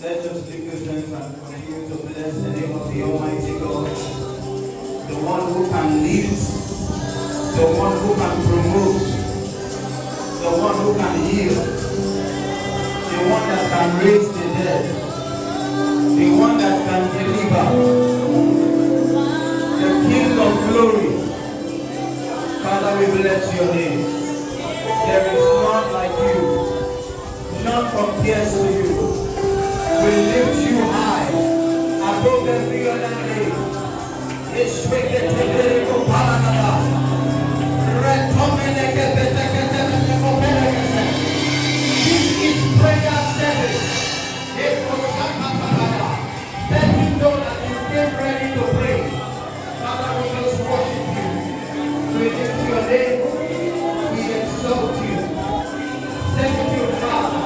Let us lift his hands and continue to bless the name of the Almighty God, the one who can lift, the one who can promote, the one who can heal, the one that can raise the dead, the one that can deliver, the King of glory. Father, we bless your name. There is none like you, none compares to you. We lift you high above every other name. This is prayer service. Let him know that you came ready to pray. Father, we just worship you. We lift your name. We exalt you. Thank you, Father.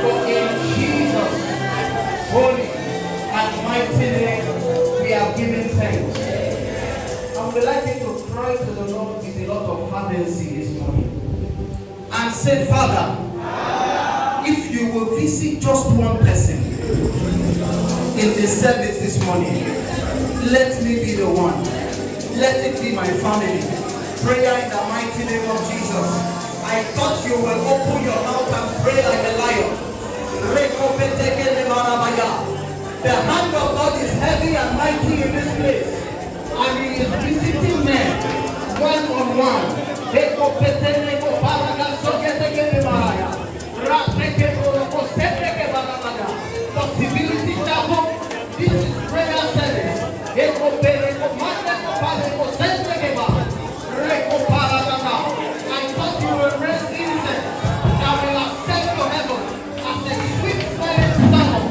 For in Jesus' holy and mighty name, we are giving thanks. I would like you to cry to the Lord with a lot of fervency this morning. And say, Father, if you will visit just one person in the service this morning, let me be the one. Let it be my family. Prayer in the mighty name of Jesus. I thought you will open your mouth and pray like a lion. The hand of God is heavy and mighty in this place, and He is visiting men one on one. Possibility Chapel, this is prayer service. I thought you were raised incense that will ascend to heaven as a sweet smelling sound.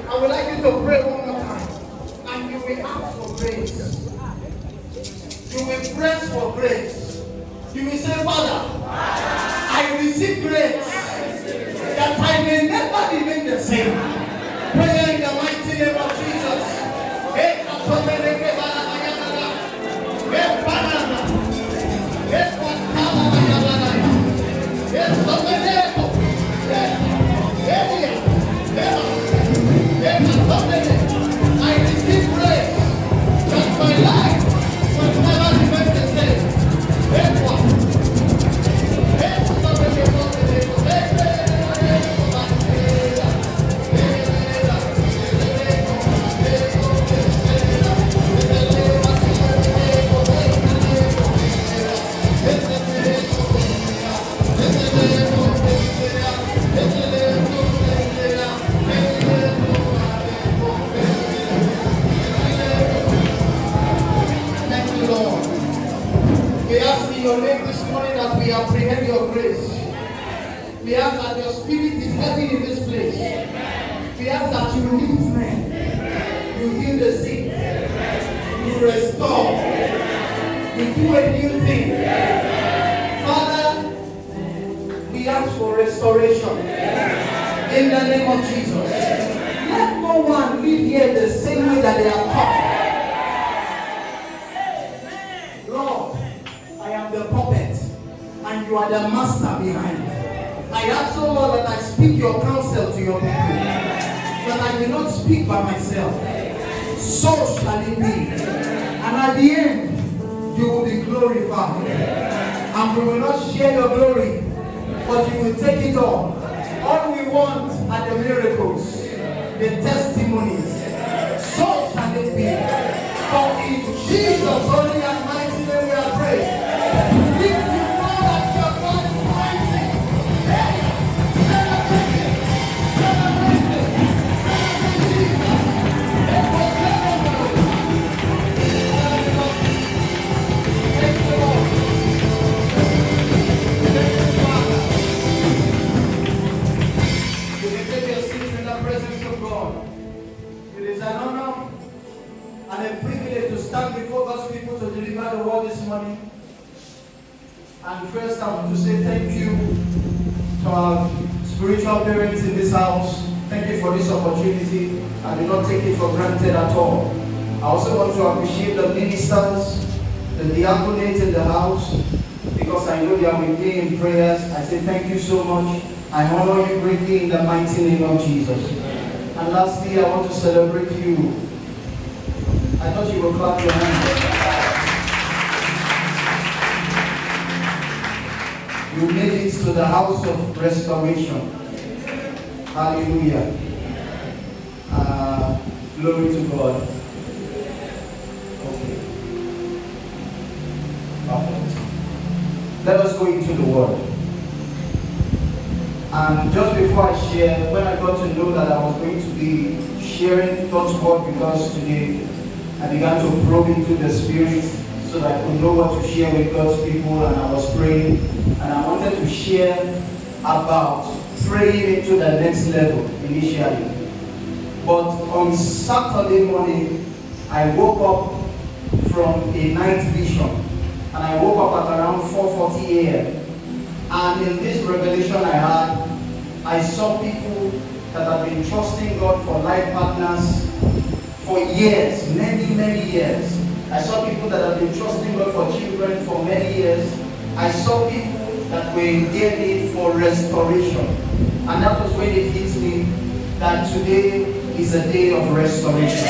I would like you to pray one more time, and you will ask for grace. You will press for grace. You will say, Father, I receive grace that I may never remain the same. Prayer in the mighty name of Jesus. I receive grace that my life will never remain the same. We ask in your name this morning that we apprehend your grace. We ask that your spirit is heavy in this place. We ask that you lift men, you heal the sick, you restore, you do a new thing. Father, we ask for restoration in the name of Jesus. Let no one live here the same way that they are taught. The puppet, and you are the master behind. I ask, oh Lord, that I speak your counsel to your people, that I will not speak by myself. So shall it be. And at the end, you will be glorified. And we will not share your glory, but you will take it all. All we want are the miracles, the testimonies. So shall it be. For in Jesus' holy and mighty name we are praying. If you know that your God is mighty, celebrate it. Thank you, Lord. Thank you, Father. You can take your seat in the presence of God. a privilege to stand before God's people to deliver the word this morning. And first, I want to say thank you to our spiritual parents in this house. Thank you for this opportunity. I do not take it for granted at all. I also want to appreciate the ministers, the diaconates in the house, because I know they are with me in prayers. I say thank you so much. I honor you greatly in the mighty name of Jesus. And lastly, I want to celebrate you. I thought you would clap your hands. You made it to the house of restoration. Hallelujah. Glory to God. Okay. Perfect. Let us go into the word. And just before I share, when I got to know that I was going to be sharing God's word, because today I began to probe into the Spirit so that I could know what to share with God's people, and I was praying, and I wanted to share about praying into the next level initially. But on Saturday morning, I woke up from a night vision, and I woke up at around 4:40 a.m. And in this revelation I had, I saw people that have been trusting God for life partners for years, many years. I saw people that have been trusting God for children for many years. I saw people that were in their need for restoration. And that was when it hit me that today is a day of restoration.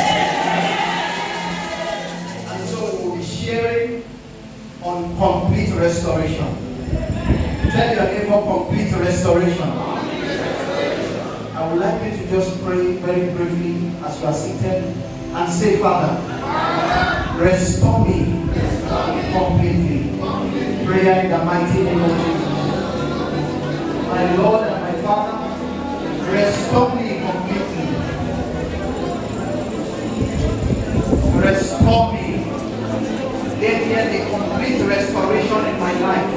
And so we'll be sharing on complete restoration. Tell your neighbor, complete restoration. I would like you to just pray very briefly as you are seated and say, Father, restore me completely. Prayer in the mighty name of Jesus. My Lord and my Father, restore me completely. Restore me. Let there be complete restoration in my life.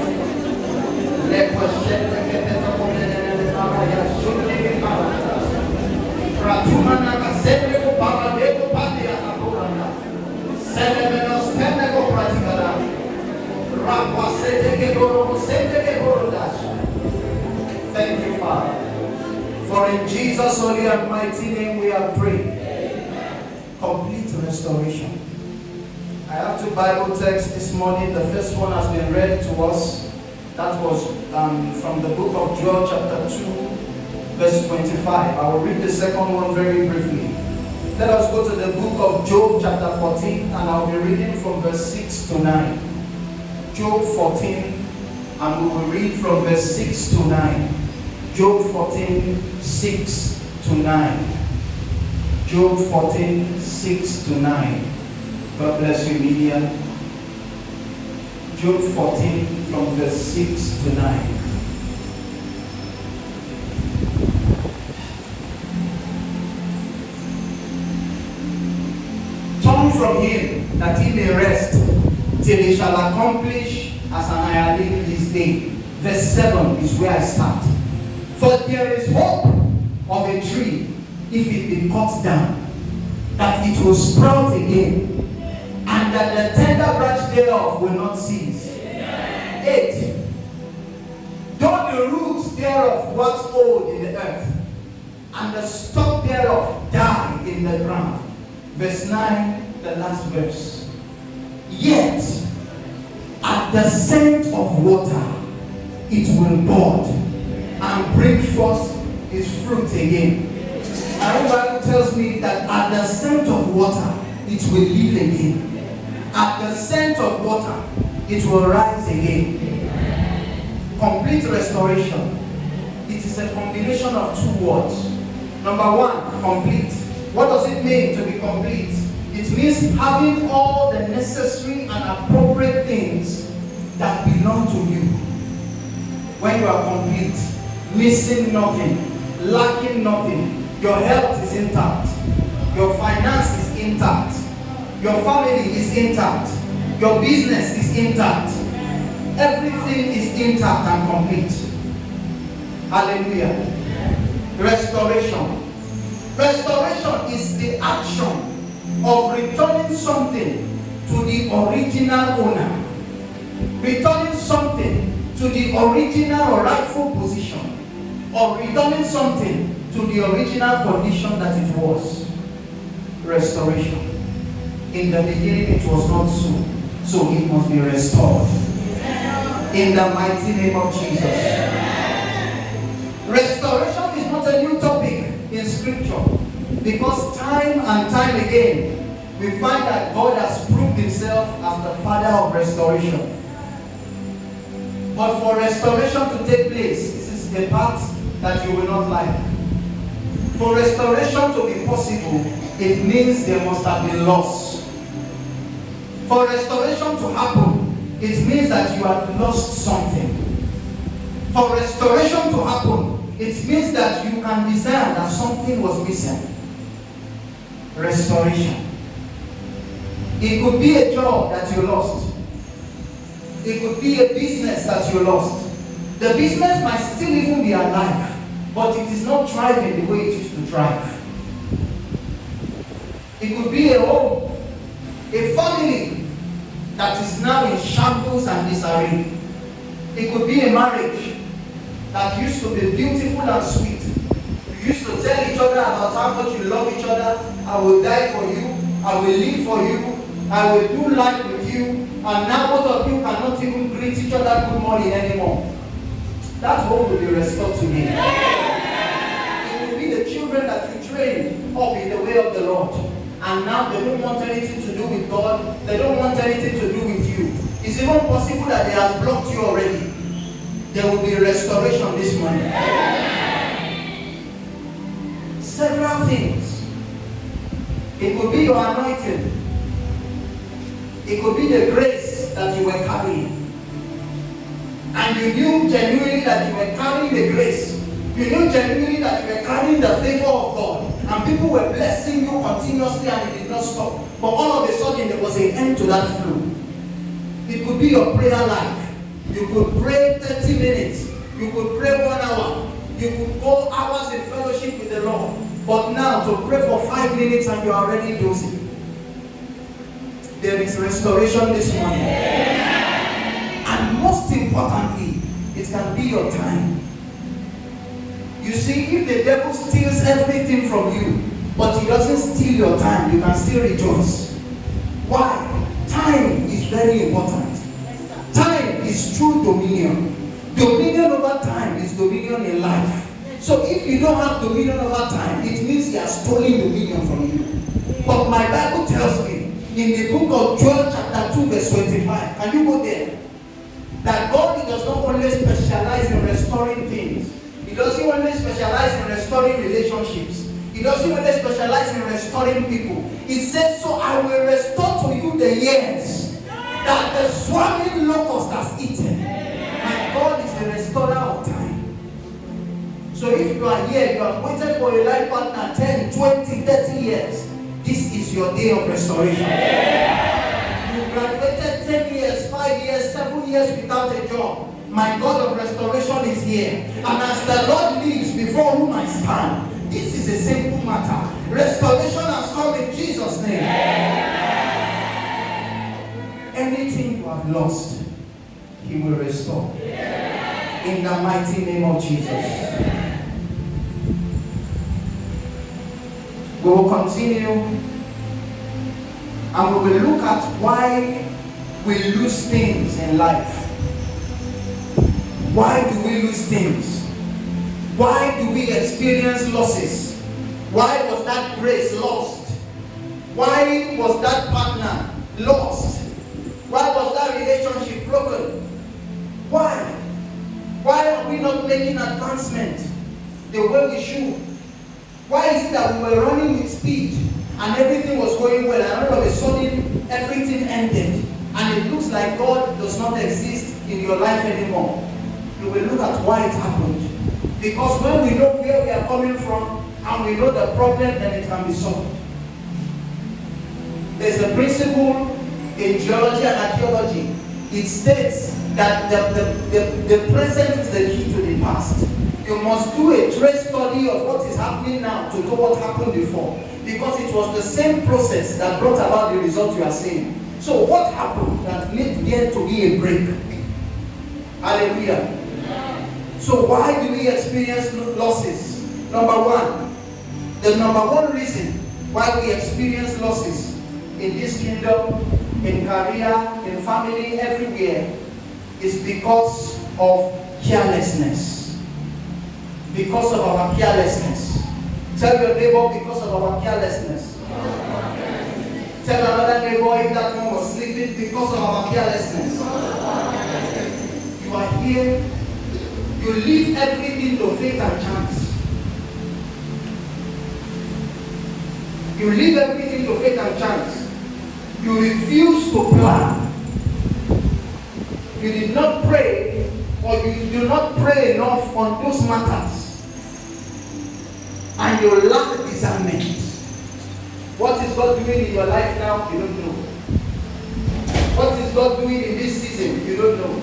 Thank you, Father. For in Jesus' holy and mighty name we have prayed. Complete restoration. I have two Bible texts this morning. The first one has been read to us. That was from the book of Joel chapter 2, verse 25. I will read the second one very briefly. Let us go to the book of Job chapter 14, and I'll be reading from verse 6 to 9. Job 14, and we will read from verse 6 to 9. Job 14, 6 to 9. Job 14, 6 to 9. God bless you, media. Job 14 from verse 6 to 9. Turn from him that he may rest till he shall accomplish as annihilated his day. Verse 7 is where I start. For there is hope of a tree if it be cut down, that it will sprout again, and that the tender branch thereof will not cease. 8. Though the roots thereof wax old in the earth, and the stalk thereof die in the ground. Verse 9, the last verse. Yet, at the scent of water, it will bud and bring forth its fruit again. And the Bible tells me that at the scent of water, it will live again. At the scent of water, it will rise again. Complete restoration. It is a combination of two words. Number one, complete. What does it mean to be complete? It means having all the necessary and appropriate things that belong to you. When you are complete, missing nothing, lacking nothing. Your health is intact. Your finance is intact. Your family is intact. Your business is intact. Everything is intact and complete. Hallelujah. Restoration. Restoration is the action of returning returning something to the original owner, returning something to the original or rightful position, or returning something to the original condition that it was. Restoration. In the beginning it was not so, so it must be restored. In the mighty name of Jesus. Restoration is not a new topic in scripture, because time and time again we find that God has proved himself as the Father of restoration. But for restoration to take place, this is the part that you will not like. For restoration to be possible, it means there must have been loss. For restoration to happen, it means that you have lost something. For restoration to happen, it means that you can discern that something was missing. Restoration. It could be a job that you lost. It could be a business that you lost. The business might still even be alive, but it is not thriving the way it used to thrive. It could be a home, a family that is now in shambles and disarray. It could be a marriage that used to be beautiful and sweet. You used to tell each other about how much you love each other. I will die for you. I will live for you. I will do life with you. And now both of you cannot even greet each other good morning anymore. That home will be restored today. It will be the children that you trained up in the way of the Lord. And now they don't want anything to do with God. They don't want anything to do with you. It's even possible that they have blocked you already. There will be restoration this morning. Several things. It could be your anointing. It could be the grace that you were carrying. And you knew genuinely that you were carrying the grace. You knew genuinely that you were carrying the favor of God. And people were blessing you continuously and it did not stop. But all of a sudden there was an end to that flow. It could be your prayer life. You could pray 30 minutes. You could pray 1 hour. You could go hours in fellowship with the Lord. But now to pray for 5 minutes and you are already dozing. There is restoration this morning. And most importantly, it can be your time. You see, if the devil steals everything from you, but he doesn't steal your time, you can still rejoice. Why? Time is very important. Time is true dominion. Dominion over time is dominion in life. So if you don't have dominion over time, it means he has stolen dominion from you. But my Bible tells me, in the book of Joel chapter 2 verse 25, can you go there? That God does not only specialize in restoring things. He doesn't only specialize in restoring relationships. He doesn't only specialize in restoring people. He says, so I will restore to you the years that the swarming locust has eaten. My God is the restorer of time. So if you are here, you have waited for a life partner 10, 20, 30 years. This is your day of restoration. You graduated 10 years, 5 years, 7 years without a job. My God of restoration is here. And as the Lord lives before whom I stand, this is a simple matter. Restoration has come in Jesus' name. Anything you have lost, He will restore. In the mighty name of Jesus. We will continue and we will look at why we lose things in life. Why do we lose things? Why do we experience losses? Why was that grace lost? Why was that partner lost? Why was that relationship broken? Why? Why are we not making advancement the way we should? Why is it that we were running with speed and everything was going well and all of a sudden everything ended and it looks like God does not exist in your life anymore? You will look at why it happened. Because when we know where we are coming from and we know the problem, then it can be solved. There's a principle in geology and archaeology. It states that the present is the key to the past. You must do a trace study of what is happening now to know what happened before. Because it was the same process that brought about the result you are seeing. So what happened that made there to be a break? Hallelujah. So why do we experience losses? Number one, the number one reason why we experience losses in this kingdom, in career, in family, everywhere, is because of carelessness. Because of our carelessness. Tell your neighbor, because of our carelessness. Tell another neighbor, if that one was sleeping, because of our carelessness. You are here, you leave everything to faith and chance. You leave everything to faith and chance. You refuse to plan. You did not pray, or you do not pray enough on those matters. And you lack discernment. What is God doing in your life now? You don't know. What is God doing in this season? You don't know.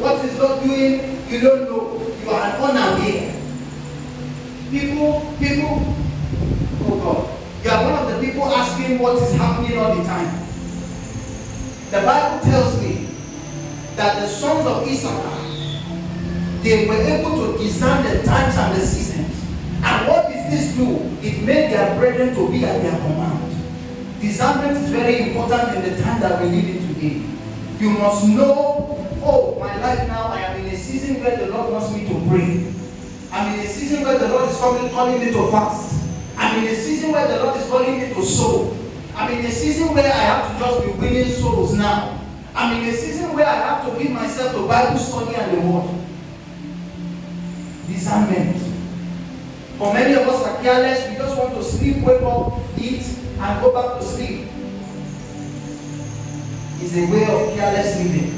What is God doing? You don't know. You are unaware. People, oh God, you are one of the people asking what is happening all the time. The Bible tells me that the sons of Issachar, they were able to discern the times and the seasons. And what did this do? It made their brethren to be at their command. Discernment is very important in the time that we live in today. You must know, oh, my life now, I am in a season where the Lord wants me to pray. I'm in a season where the Lord is calling me to fast. I'm in a season where the Lord is calling me to sow. I'm in a season where I have to just be winning souls now. I'm in a season where I have to give myself to Bible study and the Word. Discernment. For many of us are careless. We just want to sleep, wake up, eat, and go back to sleep. It's a way of careless living.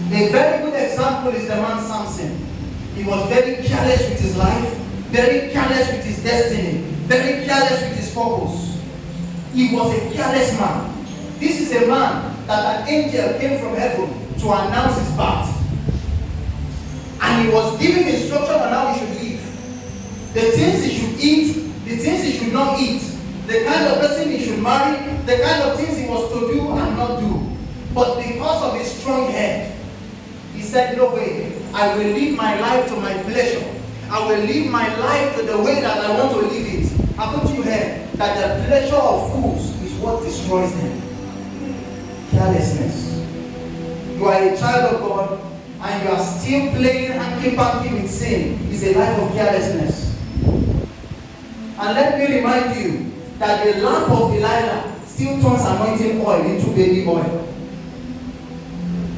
A very good example is the man Samson. He was very careless with his life, very careless with his destiny, very careless with his purpose. He was a careless man. This is a man that an angel came from heaven to announce his birth. And he was giving instruction on how he should live. The things he should eat, the things he should not eat, the kind of person he should marry, the kind of things he was to do and not do. But because of his strong head, he said, no way, I will live my life to my pleasure. I will live my life to the way that I want to live it. Haven't you heard that the pleasure of fools is what destroys them? Carelessness. You are a child of God and you are still playing hanky-panky with sin. It's a life of carelessness. And let me remind you that the lamp of Delilah still turns anointing oil into baby oil.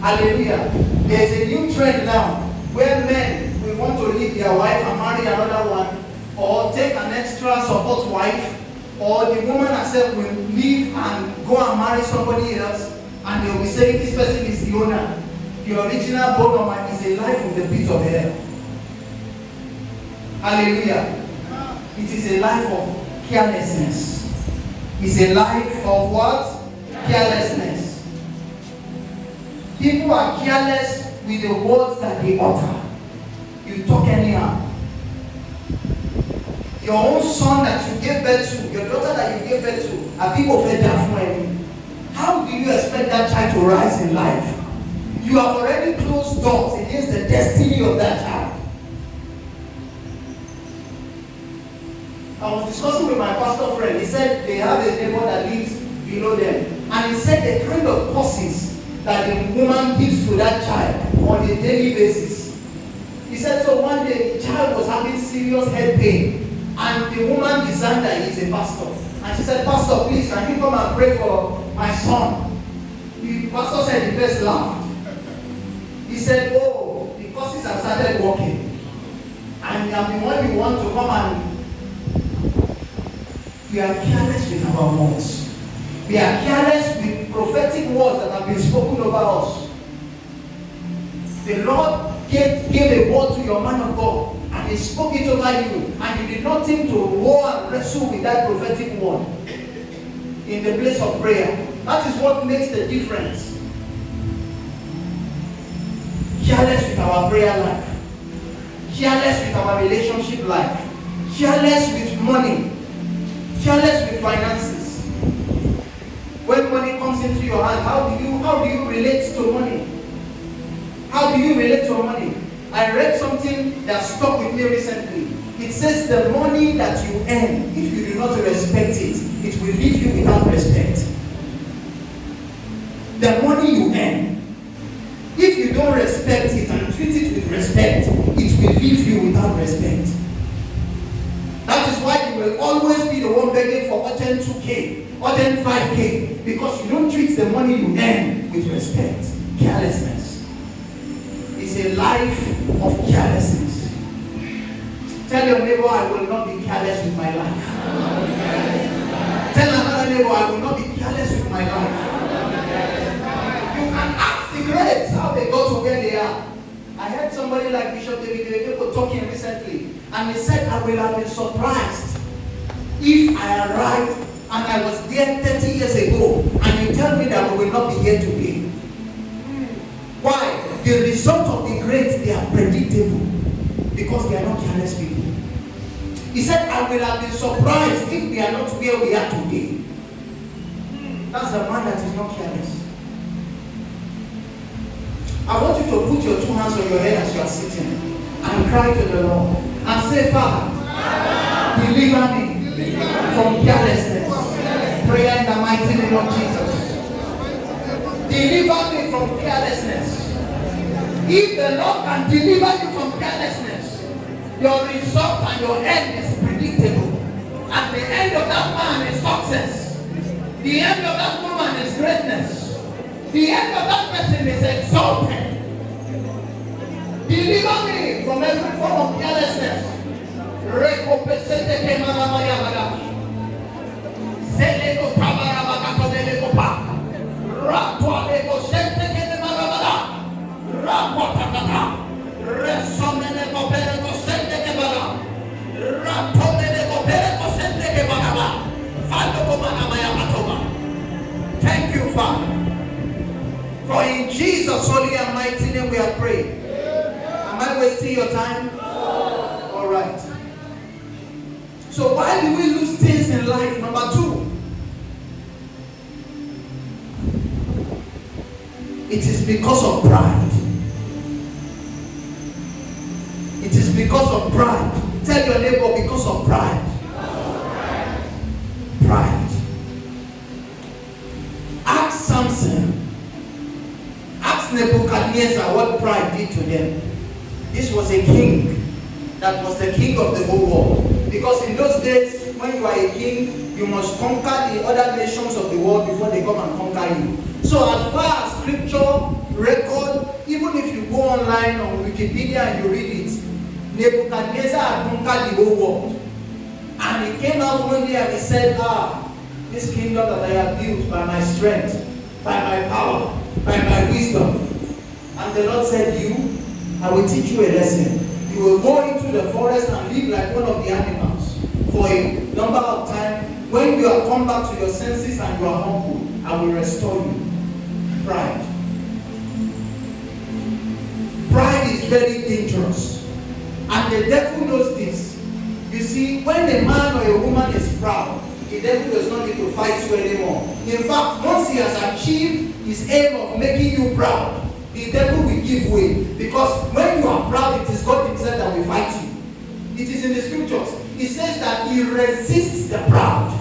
Hallelujah. There is a new trend now where men will want to leave their wife and marry another one, or take an extra support wife, or the woman herself will leave and go and marry somebody else, and they will be saying this person is the owner. The original bone of man is a life of the pit of hell. Hallelujah. It is a life of carelessness. It's a life of what? Carelessness. People are careless with the words that they utter. You talk anyhow. Your own son that you gave birth to, your daughter that you gave birth to, are people fed that for. How do you expect that child to rise in life? You have already closed doors against the destiny of that child. I was discussing with my pastor friend. He said they have a neighbor that lives below them. And he said the kind of curses that the woman gives to that child on a daily basis. He said, so one day the child was having serious head pain. And the woman discerned that he is a pastor. And she said, Pastor, please, can you come and pray for my son? The pastor said the first laughed. He said, oh, the curses have started working. And I'm the one you want to come and... We are careless with our words. We are careless with prophetic words that have been spoken over us. The Lord gave a word to your man of God, and He spoke it over you, and you did not think to go and wrestle with that prophetic word in the place of prayer. That is what makes the difference. Careless with our prayer life. careless with our relationship life, careless with money, careless with finances. When money comes into your hand, how do you relate to money? How do you relate to money? I read something that stuck with me recently. It says the money that you earn, if you do not respect it, it will leave you without respect. The money you earn, if you don't respect it and treat it with respect, it will leave you without respect. That is why you will always be the one begging for urgent 2K, urgent 5K, because you don't treat the money you earn with respect. Carelessness. It's a life of carelessness. Tell your neighbor, I will not be careless with my life. Tell another neighbor, I will not be careless with my life. You can ask the greats how they got to where they are. I heard somebody like Bishop David talking recently, and he said, I will have been surprised if I arrived and I was there 30 years ago, and you tell me that we will not be here today. Why? The result of the greats, they are predictable, because they are not careless people. He said, I will have been surprised if we are not where we are today. That's the man that is not careless. I want you to put your two hands on your head as you are sitting and cry to the Lord and say, Father, deliver me from carelessness. Prayer in the mighty name of Jesus. Deliver me from carelessness. If the Lord can deliver you from carelessness, your result and your end is predictable. At the end of that man is success. The end of that woman is greatness. The end of that person is exalted. Deliver me from every form of carelessness. Thank you, Father. For in Jesus' holy and mighty name we are praying. Am I wasting your time? All right. So why do we lose things in life? Number 2. It is because of pride. It is because of pride. Tell your neighbor, because of pride. Pride. Ask Samson. Ask Nebuchadnezzar what pride did to them. This was a king that was the king of the whole world. Because in those days, when you are a king, you must conquer the other nations of the world before they come and conquer you. So as far as scripture, record, even if you go online on Wikipedia and you read it, Nebuchadnezzar had conquered the whole world. And he came out one day and he said, this kingdom that I have built by my strength, by my power, by my wisdom. And the Lord said, I will teach you a lesson. You will go into the forest and live like one of the animals for a number of time. When you have come back to your senses and you are humble, I will restore you. Pride. Pride is very dangerous. And the devil knows this. You see, when a man or a woman is proud, the devil does not need to fight you anymore. In fact, once he has achieved his aim of making you proud, the devil will give way. Because when you are proud, it is God himself that will fight you. It is in the scriptures. He says that he resists the proud.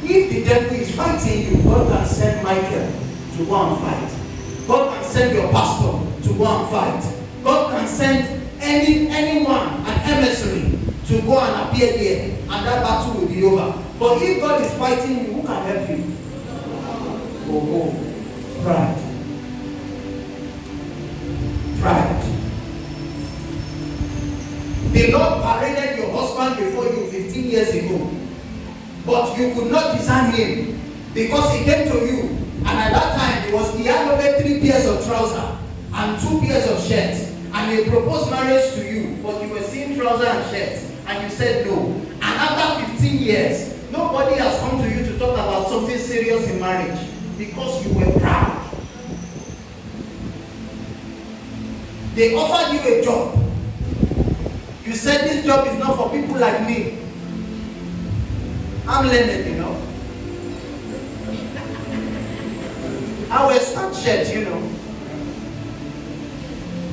If the devil is fighting you, God can send Michael to go and fight. God can send your pastor to go and fight. God can send anyone, an emissary, to go and appear there, and that battle will be over. But if God is fighting you, who can help you? Pride. Pride. The Lord paraded your husband before you 15 years ago, but you could not discern him because he came to you, and at that time he had only 3 pairs of trousers and 2 pairs of shirts, and he proposed marriage to you, but you were seeing trousers and shirts, and you said no. And after 15 years, nobody has come to you to talk about something serious in marriage because you were proud. They offered you a job. You said this job is not for people like me. I'm learned, you know. I wear skirt shirt, you know.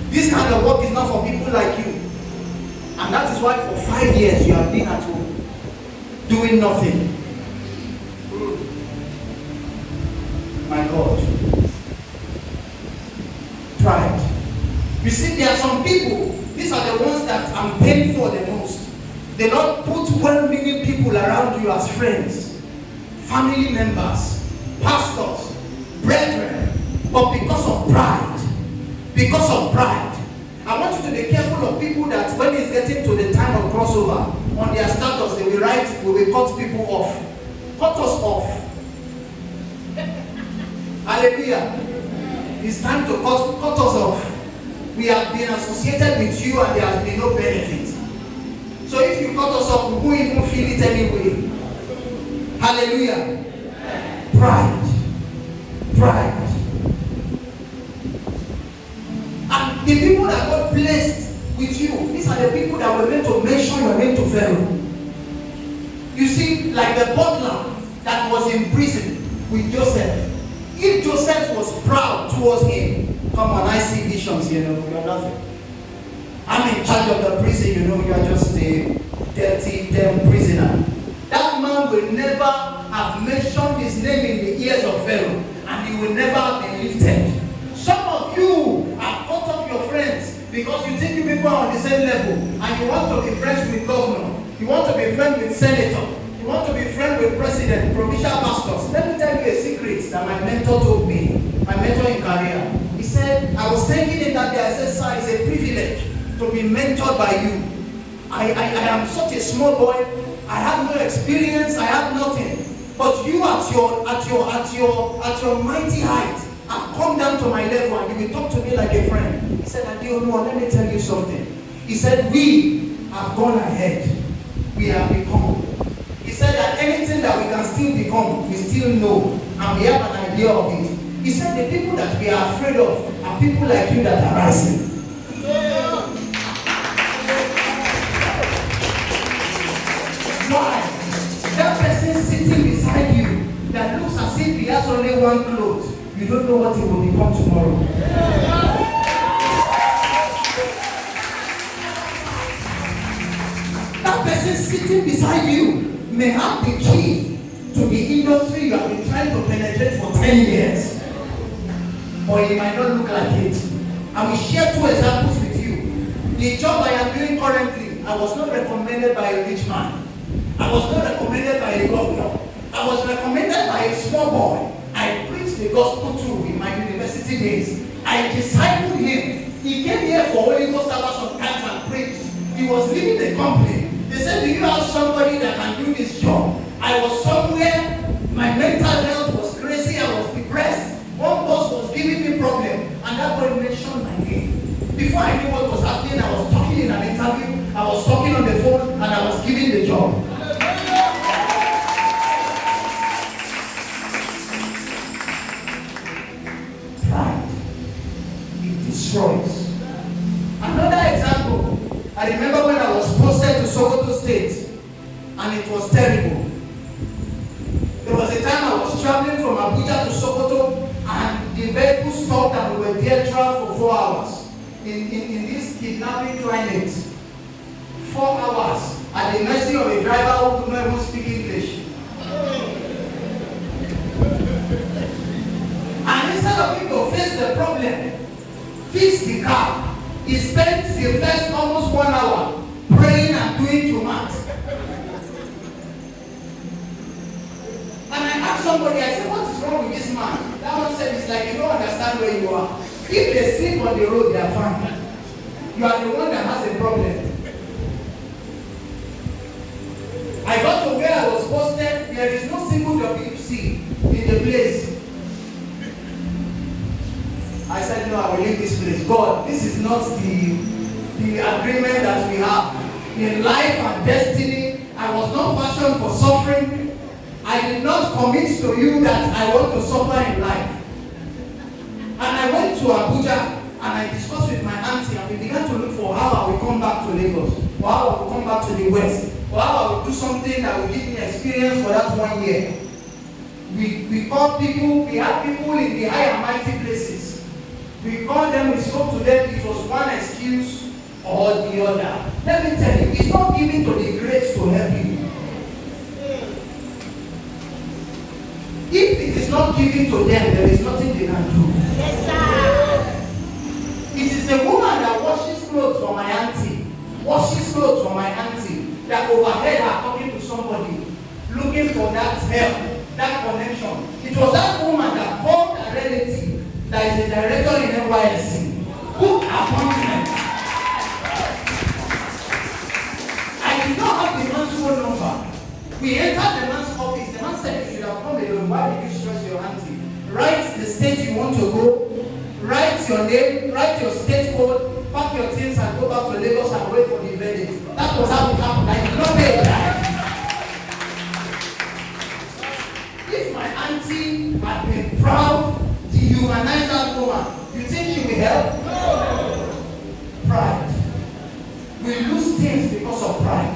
This kind of work is not for people like you. And that is why for 5 years you have been at home, doing nothing. My God. Pride. You see, there are some people, these are the ones that I'm paying for the most. They don't put well-meaning people around you as friends, family members, pastors, brethren, but because of pride, I want you to be careful of people that when it's getting to the time of crossover, on their status they will write, we will cut people off. Cut us off. Hallelujah. It's time to cut us off. We have been associated with you and there has been no benefit. So if you cut us off, we won't even feel it anyway. Hallelujah. Pride. And the people that God placed with you, these are the people that were meant to mention your name to Pharaoh. You see, like the butler that was in prison with Joseph. If Joseph was proud towards him, come on, I see visions, you know, you're nothing. I'm in charge of the prison, you know, you're just a dirty, damn prisoner. That man will never have mentioned his name in the ears of Pharaoh, and he will never have been lifted. Some of you have cut off your friends because you think you people are on the same level, and you want to be friends with governor, you want to be friends with senator, you want to be friends with president, provincial pastors. Let me tell you a secret that my mentor told me, my mentor in career. He said, I was thinking in that day, I said, sir, it's a privilege to be mentored by you. I am such a small boy. I have no experience. I have nothing. But you at your mighty height have come down to my level and you will talk to me like a friend. He said, Adeoluwa, let me tell you something. He said, we have gone ahead. We have become. He said that anything that we can still become, we still know. And we have an idea of it. He said the people that we are afraid of are people like you that are rising. Why? That person sitting beside you that looks as if he has only one clothes, you don't know what he will become tomorrow. That person sitting beside you may have the key to the industry you have been trying to penetrate for 10 years. Or it might not look like it. I will share 2 examples with you. The job I am doing currently, I was not recommended by a rich man. I was not recommended by a governor. I was recommended by a small boy. I preached the gospel to in my university days. I discipled him. He came here for Holy Ghost hours sometimes and preached. He was leaving the company. They said, do you have somebody that can do this job? I was somewhere, my mental health was crazy, I was depressed. One boss was giving me problem, and that boy mentioned my name. Before I knew what was happening, I was talking in an interview, I was talking on the phone, and I was giving the job. Pride. It destroys. Another example, I remember when I was posted to Sokoto State, and it was terrible. There was a time I was traveling from Abuja to Sokoto, and the vehicle stopped and we were there traveling for 4 hours in this kidnapping climate. 4 hours at the mercy of a driver who could not even speak English. And instead of him to face the problem, fix the car, he spent the first almost 1 hour praying and doing Jumat. And I asked somebody, I said, what is wrong with this man? That one said, it's like you don't understand where you are. If they sleep on the road, they are fine. You are the one that has a problem. I got to where I was posted, there is no single WC in the place. I said, no, I will leave this place. God, this is not the agreement that we have. In life and destiny, I was not fashioned for suffering. I did not commit to you that I want to suffer in life. And I went to Abuja. and I discussed with my auntie, and we began to look for how I will come back to Lagos, or how I will come back to the West, or how I will do something that will give me experience for that 1 year. We called people, we had people in the high and mighty places. We called them, we spoke to them, it was one excuse or the other. Let me tell you, it's not given to the great to help you. If it is not given to them, there is nothing they can do. Yes, sir. It is a woman that washes clothes for my auntie, that overheard her talking to somebody, looking for that help, that connection. It was that woman that called a relative that is a director in NYSC. Book appointment. I did not have the man's phone number. We entered the man's office. The man said, you should have come alone. Why did you stress your auntie? Write the state you want to go. Write your name. Write your state code. Pack your things and go back to Lagos and wait for the verdict. That was how it happened. I did not pay that. If my auntie had been proud, dehumanize that woman, you think she will help? No. Pride. We lose things because of pride.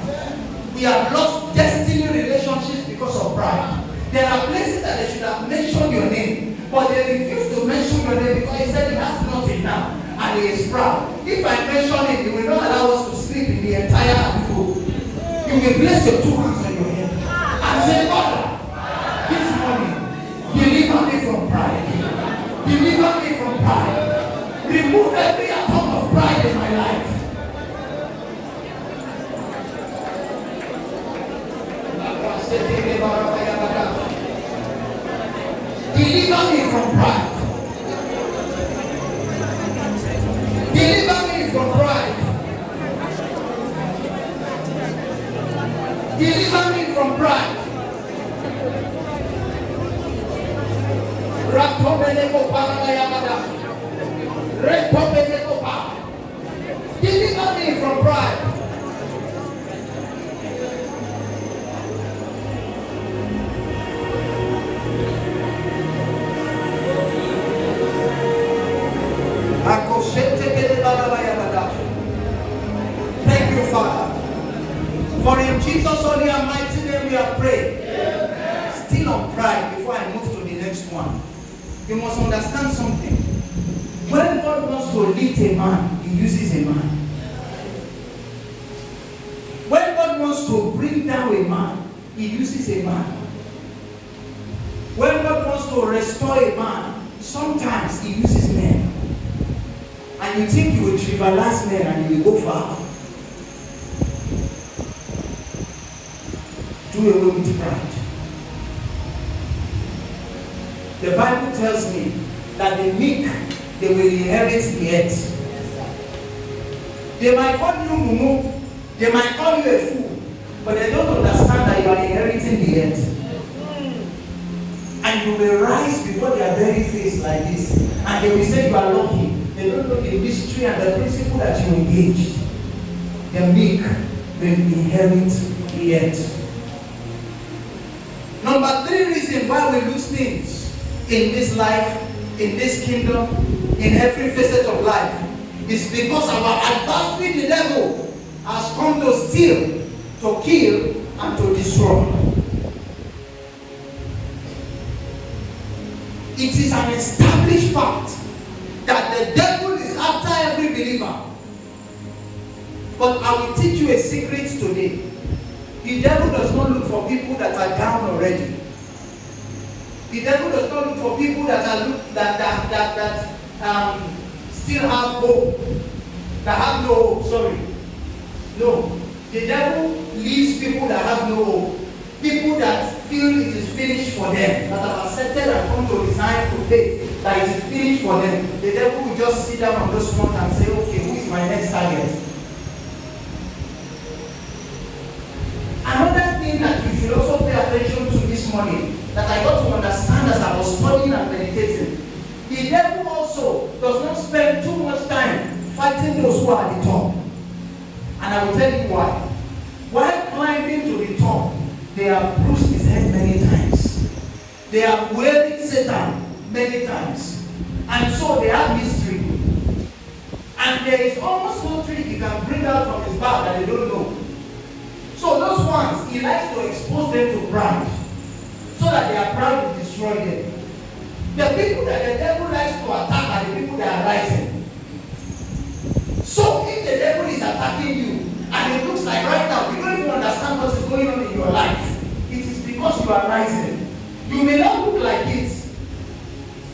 We have lost destiny relationships because of pride. There are places that they should have mentioned your name, but they refuse to mention your name because he said he has nothing now and he is proud. If I mention it, he will not allow us to sleep in the entire group. You will place your 2 hands on your head and say, Father, this morning, deliver me from pride. Deliver me from pride. Remove every atom of pride in my life. Deliver me from pride. Deliver me from pride. Deliver me from pride. Deliver me from pride. Thank you, Father. For in Jesus' holy and mighty name we have prayed. Still on pride before I move to the next one. You must understand something. When God wants to lift a man, he uses a man. When God wants to bring down a man, he uses a man. When God wants to restore a man, sometimes he uses men. And you think you will trivialize men and you will go far. Do away with pride. The Bible tells me that the meek, they will inherit the earth. They might call you mumu, they might call you a fool, but they don't understand that you are inheriting the earth. And you will rise before their very face like this, and they will say you are lucky. They don't know the mystery and the principle that you engaged. The meek will inherit the earth. Number 3 reason why we lose things in this life, in this kingdom, in every facet of life, is because our adversary, the devil, has come to steal, to kill, and to destroy. It is an established fact that the devil is after every believer. But I will teach you a secret today. The devil does not look for people that are down already. The devil does not look for people that are still have hope, that have no hope. Sorry, no. The devil leaves people that have no hope, people that feel it is finished for them, that have accepted and come to resign to faith that it is finished for them. The devil will just sit down on those front and say, okay, who is my next target? Another thing that you should also pay attention to this morning, that I got to understand as I was studying and meditating, the devil also does not spend too much time fighting those who are at the top. And I will tell you why. While climbing to the top, they have bruised his head many times. They have wearied Satan many times. And so they have mystery. And there is almost no trick he can bring out from his bag that they don't know. So those ones, he likes to expose them to pride, so that they are proud to destroy them. The people that the devil likes to attack are the people that are rising. So if the devil is attacking you, and it looks like right now, you don't even understand what is going on in your life, it is because you are rising. You may not look like it.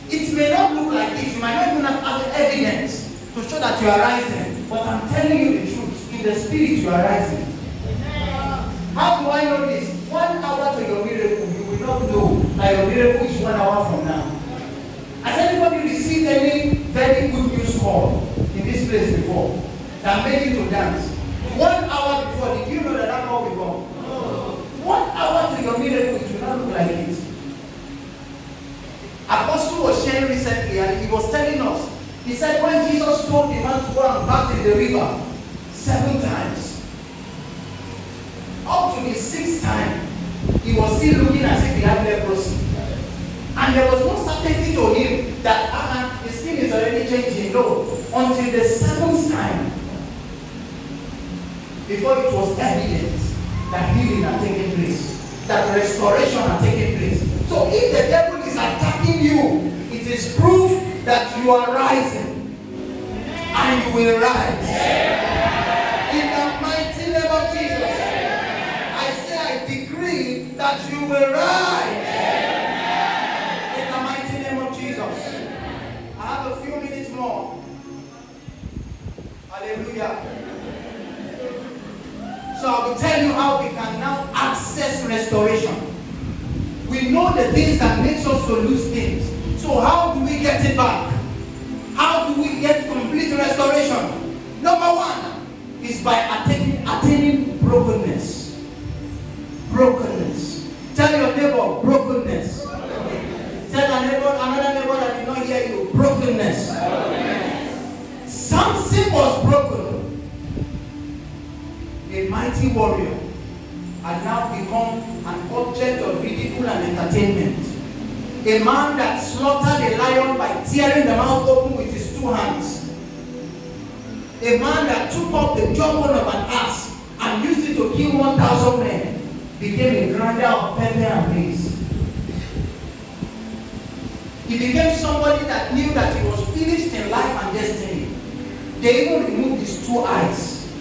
It may not look like it. You might not even have evidence to show that you are rising. But I'm telling you the truth. In the spirit, you are rising. How do I know this? 1 hour to your miracle, you will not know that your miracle is 1 hour from now. Has anybody received any very good news call in this place before that made you to dance? 1 hour before, did you know that call will come? 1 hour to your miracle, it will not look like it. Apostle was sharing recently, and he was telling us, he said when Jesus told the man to go and bat in the river 7 times, up to the 6th time, he was still looking as if he had leprosy. And there was no certainty to him that his skin is already changing. No, until the 7th time, before it was evident that healing had taken place, that restoration had taken place. So if the devil is attacking you, it is proof that you are rising, and you will rise. In the mighty name of Jesus, I say I decree that you will rise. In the mighty name of Jesus. I have a few minutes more. Hallelujah. So I will tell you how we can now access restoration. We know the things that makes us to lose things. So how do we get it back? How do we get complete restoration? Number 1 is by attaining brokenness. Brokenness. Tell your neighbor, brokenness. Tell another neighbor that did not hear you, brokenness. Samson was broken. A mighty warrior had now become an object of ridicule and entertainment. A man that slaughtered a lion by tearing the mouth open with his 2 hands. A man that took up the jawbone of an ass and used it to kill 1,000 men became a grinder of pepper and maize. He became somebody that knew that he was finished in life and destiny. They even removed his 2 eyes.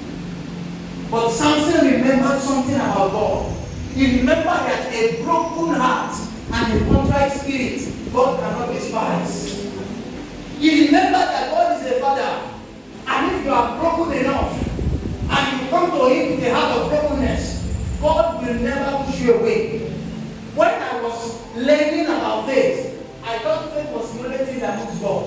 But Samson remembered something about God. He remembered that a broken heart and a contrite spirit, God cannot despise. He remembered that God is a father. And if you are broken enough, and you come to him with a heart of brokenness, God will never push you away. When I was learning about faith, I thought faith was the only thing that moves God.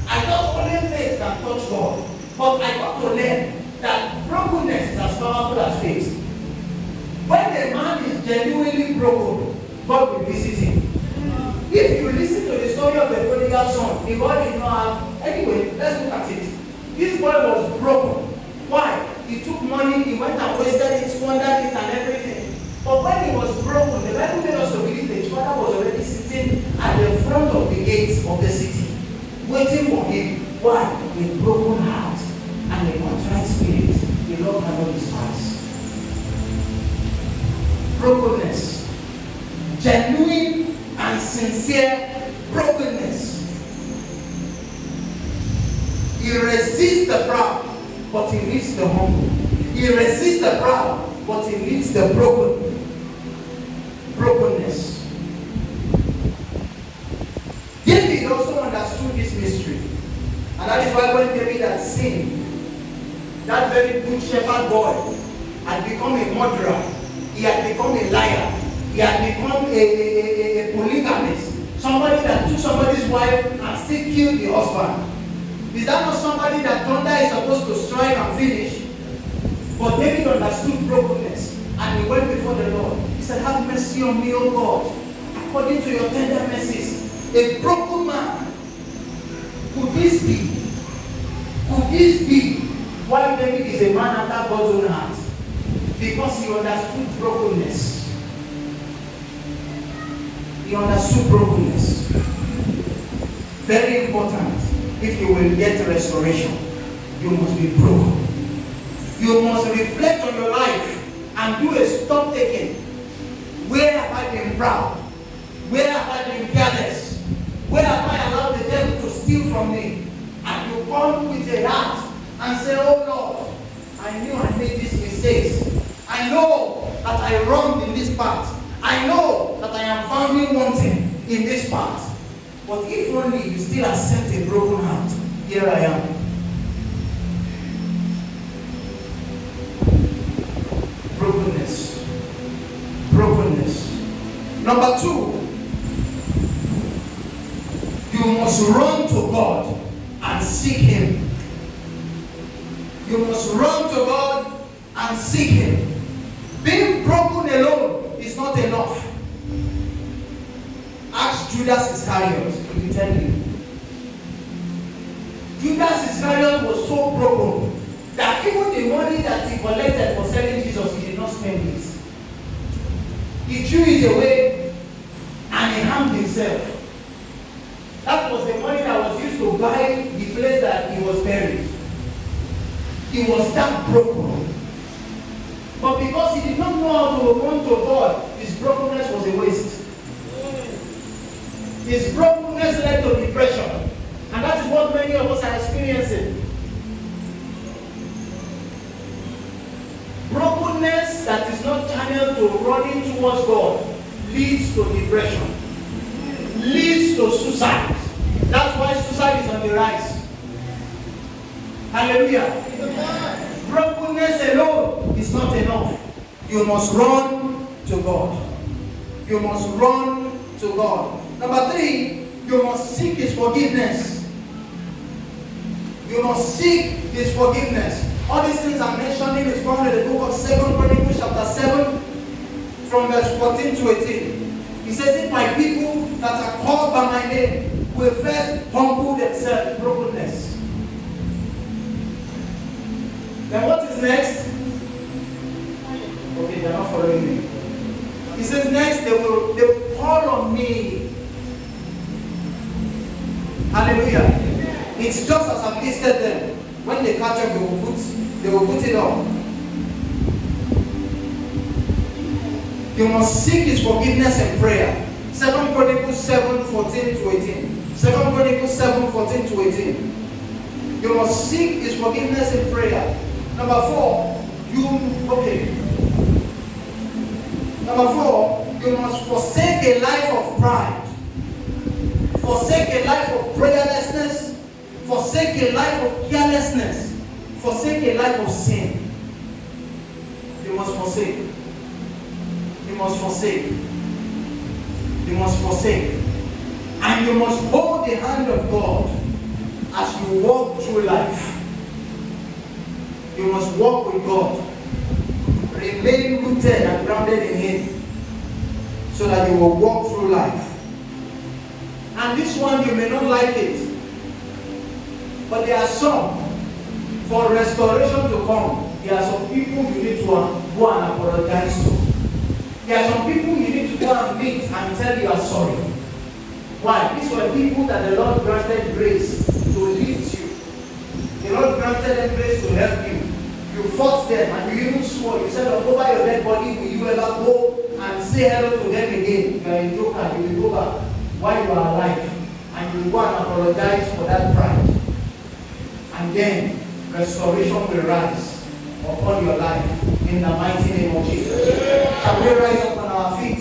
I thought only faith can touch God. But I got to learn that brokenness is as powerful as faith. When a man is genuinely broken, God will visit him. If you listen to the story of the prodigal son, the boy did not have. Anyway, let's look at it. This boy was broken. Why? He took money, he went and wasted it, squandered it, and everything. But when he was broken, the Bible made us to believe that his father was already sitting at the front of the gates of the city, waiting for him. Why? A broken heart and a contrite spirit, the Lord cannot despise. Brokenness, genuine and sincere brokenness. He resists the proud, but he leads the humble. He resists the proud, but he leads the broken. Brokenness. David also understood this mystery, and that is why when David had sinned, that very good shepherd boy had become a murderer. He had become a liar. He had become a polygamist. Somebody that took somebody's wife and still killed the husband. Is that not somebody that thunder is supposed to strike and finish? But David understood brokenness, and he went before the Lord. He said, have mercy on me, O God, according to your tender mercies. A broken man. Could this be? Could this be why David is a man after God's own heart? Because he understood brokenness. He understood brokenness. Very important if you will get restoration. you must be broken. You must reflect on your life and do a stop taking. Where have I been proud? Where have I been careless? Where have I allowed the devil to steal from me? And you come with a heart and say, oh Lord, I knew I made these mistakes. I know that I wronged in this part. I know that I am found wanting in this part. But if only you still accept a broken heart, here I am. Brokenness. Brokenness. Number 2, you must run to God and seek Him. You must run to God and seek Him. Being broken alone is not enough. Ask Judas Iscariot, he will tell you. Judas Iscariot was so broken that even the money that he collected for selling Jesus, he did not spend it. He threw it away and he harmed himself. That was the money that was used to buy the place that he was buried. He was that broken. But because he did not know how to run to God, his brokenness was a waste. His brokenness led to depression. And that is what many of us are experiencing. Brokenness that is not channeled to running towards God leads to depression, leads to suicide. That's why suicide is on the rise. Hallelujah. Brokenness alone is not enough. You must run to God. You must run to God. Number 3, you must seek His forgiveness. You must seek His forgiveness. All these things I'm mentioning is found in the book of 2 Chronicles chapter 7 from verse 14 to 18. He says, if my people that are called by my name will first humble themselves in brokenness. Then what is next? Okay, they're not following me. He says next they will call on me. Hallelujah. It's just as I've listed them. When they catch up, they will put it on. You must seek His forgiveness in prayer. 2 Chronicles 7, 14 to 18. 2 Chronicles 7, 14 to 18. You must seek His forgiveness in prayer. Number 4, you must forsake a life of pride. Forsake a life of prayerlessness. Forsake a life of carelessness. Forsake a life of sin. You must forsake. You must forsake. You must forsake. And you must hold the hand of God as you walk through life. You must walk with God. Remain rooted and grounded in Him so that you will walk through life. And this one, you may not like it, but there are some, for restoration to come, there are some people you need to go and apologize to. There are some people you need to go and meet and tell you are sorry. Why? These were people that the Lord granted grace to lift you. The Lord granted them grace to help you. You fought them and you even swore. You said, over your dead body, will you ever go and say hello to them again? You are a joker. You will go back while you are alive. And you will go and apologize for that pride. And then restoration will rise upon your life in the mighty name of Jesus. Shall we rise up on our feet?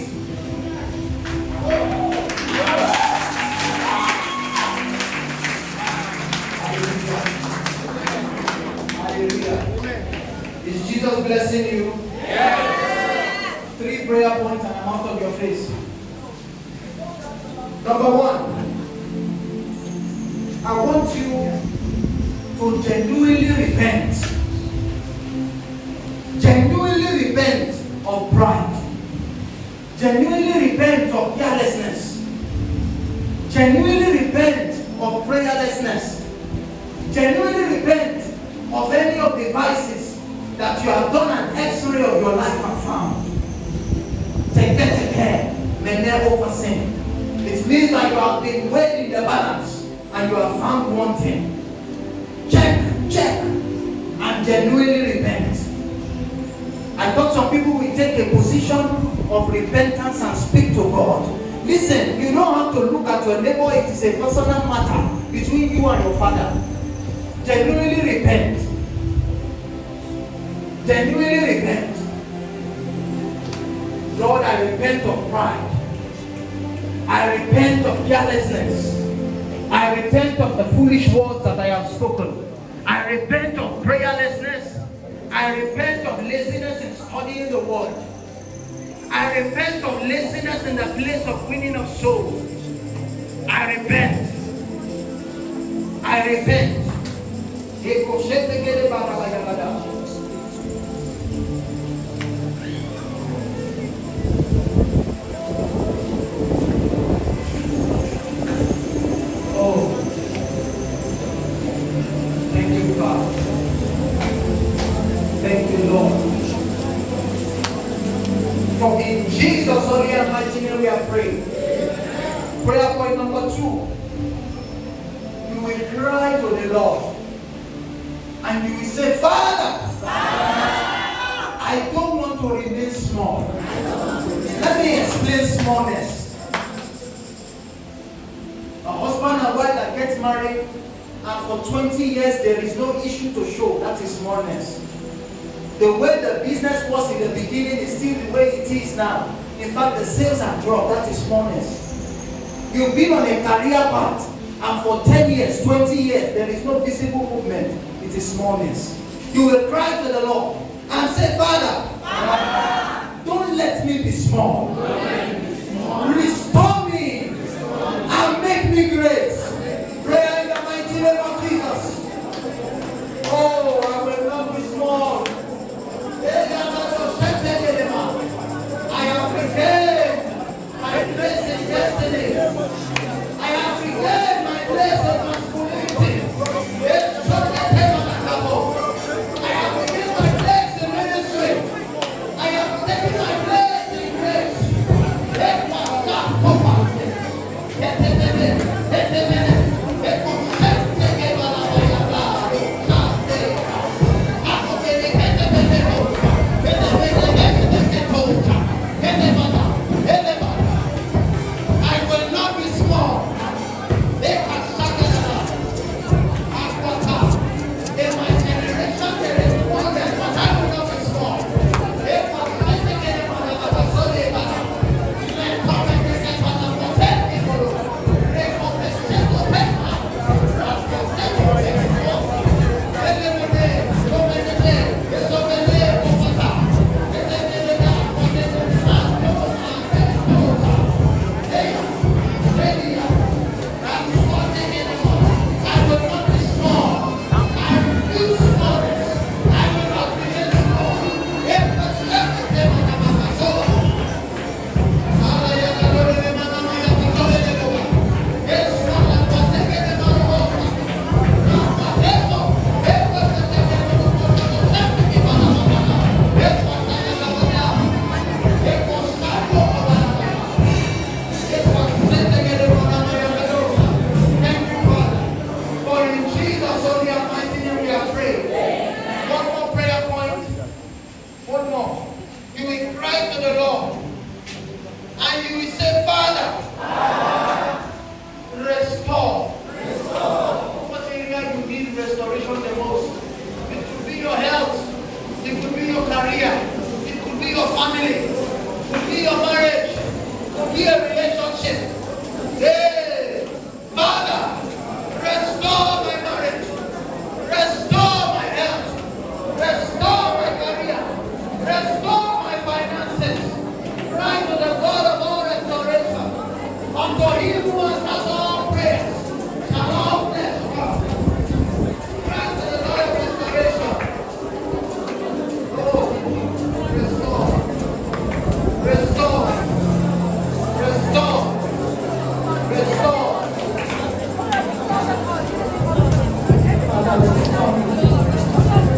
Is Jesus blessing you? Yes. 3 prayer points and I'm out of your face. Number 1, I want you to genuinely repent. Genuinely repent of pride. Genuinely repent of carelessness. Genuinely repent of prayerlessness. Genuinely repent of any of the vices that you have done an x-ray of your life and found. Take care, may never for sin. It means that you have been weighed in the balance and you have found wanting. Check. I thought some people will take a position of repentance and speak to God. Listen, you don't have to look at your neighbor. It is a personal matter between you and your father. Genuinely repent. Genuinely repent. Lord, I repent of pride. I repent of carelessness. I repent of the foolish words that I have spoken. I repent of prayerlessness. I repent of laziness in studying the word. I repent of laziness in the place of winning of souls. I repent. I repent. Oh, thank you, God. Thank you, Lord. For in Jesus' holy and mighty name we are praying. Prayer point number 2. You will cry to the Lord. And you will say, Father, I don't want to remain small. Let me explain smallness. A husband and wife that gets married and for 20 years there is no issue to show, that is smallness. The way the business was in the beginning is still the way it is now. In fact, the sales have dropped, that is smallness. You've been on a career path and for 10 years, 20 years, there is no visible movement. It is smallness. You will cry to the Lord and say, Father, don't let me be small. Restore me and make me great. Pray in the mighty name of Jesus. Oh, I will not be small. I have regained my place in destiny. I have regained my place of masculinity. I have regained my place in ministry. I have taken my place in grace. career, it could be your family, it could be your marriage, it could be a